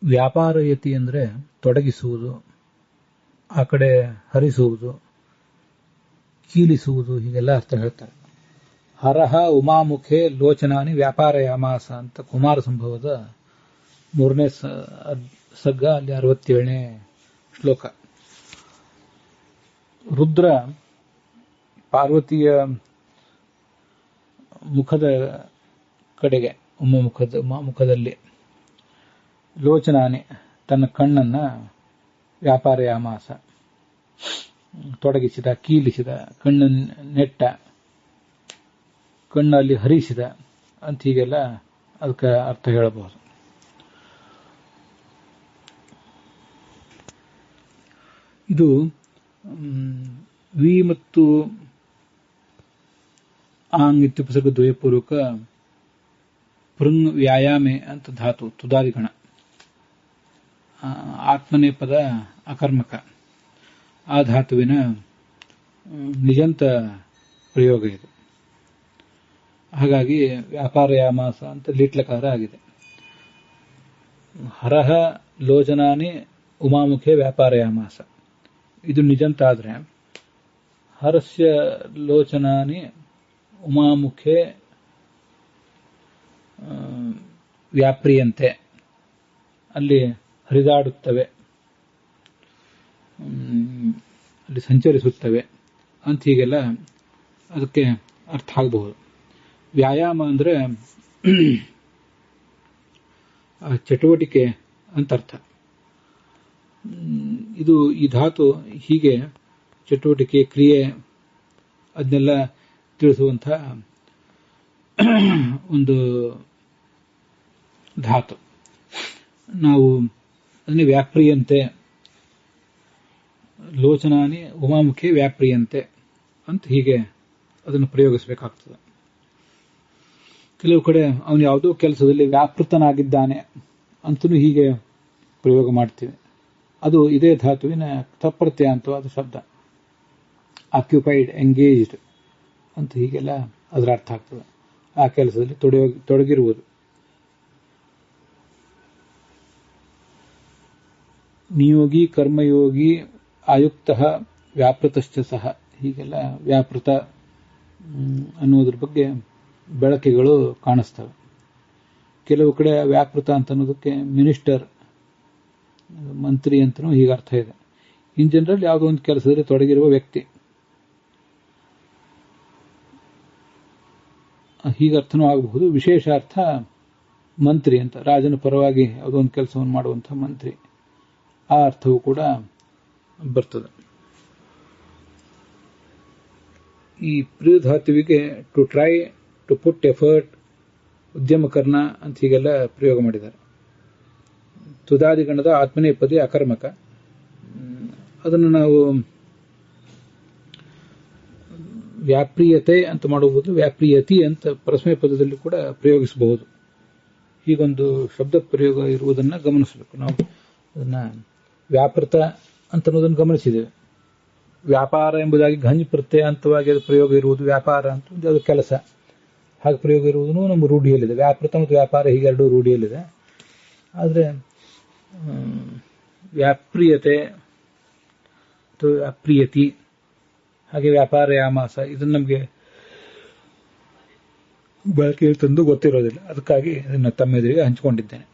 ವ್ಯಾಪಾರಯತಿ ಅಂದರೆ ತೊಡಗಿಸುವುದು, ಆ ಕಡೆ ಹರಿಸುವುದು, ಕೀಲಿಸುವುದು, ಹೀಗೆಲ್ಲ ಅರ್ಥ ಹೇಳ್ತಾರೆ. ಹರಹ ಉಮಾಮುಖೆ ಲೋಚನಾನಿ ವ್ಯಾಪಾರಯಾಮಾಸ ಅಂತ ಕುಮಾರ ಸಂಭವದ 3ನೇ ಸರ್ಗ, ಅಲ್ಲಿ 67ನೇ ಶ್ಲೋಕ. ರುದ್ರ ಪಾರ್ವತಿಯ ಮುಖದ ಕಡೆಗೆ ಮುಖದಲ್ಲಿ ಲೋಚನಾನಿ ತನ್ನ ಕಣ್ಣನ್ನ ವ್ಯಾಪಾರಯಾಮಾಸ ತೊಡಗಿಸಿದ, ಕೀಲಿಸಿದ, ಕಣ್ಣನ್ನು ನೆಟ್ಟ, ಕಣ್ಣಲ್ಲಿ ಹರಿಸಿದ ಅಂತ ಹೀಗೆಲ್ಲ ಅದಕ್ಕೆ ಅರ್ಥ ಹೇಳಬಹುದು. ಇದು ವಿ ಮತ್ತು ಆಂಗ್ ಇತ್ಯುಪಸರ್ಗ ದ್ವಯಪೂರ್ವಕ ಪೃಂಗ್ ವ್ಯಾಯಾಮೆ ಅಂತ ಧಾತು ತುದಾದಿಗಣ. ಆತ್ಮನೇ ಪದ ಅಕರ್ಮಕ. ಆ ಧಾತುವಿನ ನಿಜಂತ ಪ್ರಯೋಗ ಇದು. ಹಾಗಾಗಿ ವ್ಯಾಪಾರಯಾಮಾಸ ಅಂತ ಲೀಟ್ಲಕಾರ ಆಗಿದೆ. ಹರಹ ಲೋಚನಾನಿ ಉಮಾಮುಖೆ ವ್ಯಾಪಾರಯಾಮಾಸ, ಇದು ನಿಜಂತ ಆದ್ರೆ ಹರಸ್ಯ ಲೋಚನಾನಿ ಉಮಾಮುಖೆ ವ್ಯಾಪ್ರಿಯಂತೆ, ಅಲ್ಲಿ ಹರಿದಾಡುತ್ತವೆ, ಅಲ್ಲಿ ಸಂಚರಿಸುತ್ತವೆ ಅಂತ ಹೀಗೆಲ್ಲ ಅದಕ್ಕೆ ಅರ್ಥ ಆಗಬಹುದು. ವ್ಯಾಯಾಮ ಅಂದರೆ ಚಟುವಟಿಕೆ ಅಂತ ಅರ್ಥ. ಇದು ಈ ಧಾತು ಹೀಗೆ ಚಟುವಟಿಕೆ, ಕ್ರಿಯೆ ಅದನ್ನೆಲ್ಲ ತಿಳಿಸುವಂಥ ಒಂದು ಧಾತು. ನಾವು ಅದನ್ನೇ ವ್ಯಾಪ್ರಿಯಂತೆ, ಲೋಚನಾನಿ ಉಮಾಮುಖಿ ವ್ಯಾಪ್ರಿಯಂತೆ ಅಂತ ಹೀಗೆ ಅದನ್ನು ಪ್ರಯೋಗಿಸಬೇಕಾಗ್ತದೆ. ಕೆಲವು ಕಡೆ ಅವನು ಯಾವುದೋ ಕೆಲಸದಲ್ಲಿ ವ್ಯಾಪೃತನಾಗಿದ್ದಾನೆ ಅಂತಲೂ ಹೀಗೆ ಪ್ರಯೋಗ ಮಾಡ್ತೀವಿ. ಅದು ಇದೇ ಧಾತುವಿನ ತಪ್ರತ್ಯಂತವಾದ ಶಬ್ದ. ಆಕ್ಯುಪೈಡ್, ಎಂಗೇಜ್ಡ್ ಅಂತ ಹೀಗೆಲ್ಲ ಅದರ ಅರ್ಥ ಆಗ್ತದೆ. ಆ ಕೆಲಸದಲ್ಲಿ ತೊಡಗಿರುವುದು. ನಿಯೋಗಿ, ಕರ್ಮಯೋಗಿ, ಆಯುಕ್ತ, ವ್ಯಾಪೃತಶ್ಚ ಸಹ, ಹೀಗೆಲ್ಲ ವ್ಯಾಪೃತ ಅನ್ನೋದ್ರ ಬಗ್ಗೆ ಬೆಳಕಿಗಳು ಕಾಣಿಸ್ತವೆ. ಕೆಲವು ಕಡೆ ವ್ಯಾಪೃತ ಅಂತ ಅನ್ನೋದಕ್ಕೆ ಮಿನಿಸ್ಟರ್, ಮಂತ್ರಿ ಅಂತನೂ ಹೀಗೆ ಅರ್ಥ ಇದೆ. ಇನ್ ಜನರಲ್ ಯಾವುದೋ ಒಂದು ಕೆಲಸದಲ್ಲಿ ತೊಡಗಿರುವ ವ್ಯಕ್ತಿ, ಹೀಗೆ ಅರ್ಥನೂ ಆಗಬಹುದು. ವಿಶೇಷ ಅರ್ಥ ಮಂತ್ರಿ ಅಂತ, ರಾಜನ ಪರವಾಗಿ ಯಾವುದೋ ಒಂದು ಕೆಲಸವನ್ನು ಮಾಡುವಂಥ ಮಂತ್ರಿ, ಆ ಅರ್ಥವೂ ಕೂಡ ಬರ್ತದೆ. ಈ ಪ್ರಿಯಧಾತುವಿಗೆ to try, to put effort, ಉದ್ಯಮಕರ್ಣ ಅಂತ ಹೀಗೆಲ್ಲ ಪ್ರಯೋಗ ಮಾಡಿದ್ದಾರೆ. ತುದಾದಿಗಣದ ಆತ್ಮನೇಪದಿ ಅಕರ್ಮಕ. ಅದನ್ನು ನಾವು ವ್ಯಾಪ್ರಿಯತೆ ಅಂತ ಮಾಡಬಹುದು, ವ್ಯಾಪ್ರಿಯತಿ ಅಂತ ಪರಸ್ಮೈ ಪದದಲ್ಲಿ ಕೂಡ ಪ್ರಯೋಗಿಸಬಹುದು. ಹೀಗೊಂದು ಶಬ್ದ ಪ್ರಯೋಗ ಇರುವುದನ್ನು ಗಮನಿಸಬೇಕು. ನಾವು ಅದನ್ನ ವ್ಯಾಪೃತ ಅಂತ ಅನ್ನೋದನ್ನು ಗಮನಿಸಿದ್ದೇವೆ. ವ್ಯಾಪಾರ ಎಂಬುದಾಗಿ ಘಂಜ್ ಪ್ರತ್ಯಯ ಅಂತವಾಗಿ ಅದು ಪ್ರಯೋಗ ಇರುವುದು, ವ್ಯಾಪಾರ ಅಂತ ಅದು ಕೆಲಸ, ಹಾಗೆ ಪ್ರಯೋಗ ಇರುವುದನ್ನು ನಮ್ಮ ರೂಢಿಯಲ್ಲಿದೆ. ವ್ಯಾಪೃತ ಮತ್ತು ವ್ಯಾಪಾರ ಹೀಗೆರಡೂ ರೂಢಿಯಲ್ಲಿದೆ. ಆದರೆ ವ್ಯಾಪ್ರಿಯತೆ ಅಥವಾ ವ್ಯಾಪ್ರಿಯತಿ, ಹಾಗೆ ವ್ಯಾಪಾರಯಾಮಾಸ, ಇದನ್ನು ನಮಗೆ ಬಳಕೆಯಲ್ಲಿ ತಂದು ಗೊತ್ತಿರೋದಿಲ್ಲ. ಅದಕ್ಕಾಗಿ ಇದನ್ನು ತಮ್ಮೆದುರಿಗೆ ಹಂಚಿಕೊಂಡಿದ್ದೇನೆ.